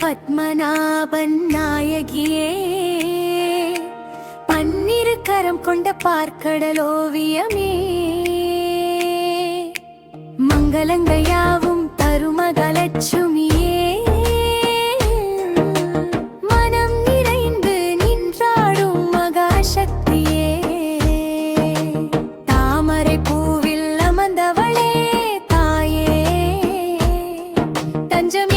பத்மநாபன் நாயகியே, பன்னிரு கரம் கொண்ட பார்க்கடலோவியமே, மங்களங்கயாவும் தருமகலட்சுமியே, மனம் நிறைந்து நின்றாடும் மகாசக்தியே, தாமரை பூவில் அமர்ந்தவளே தாயே, தஞ்சம்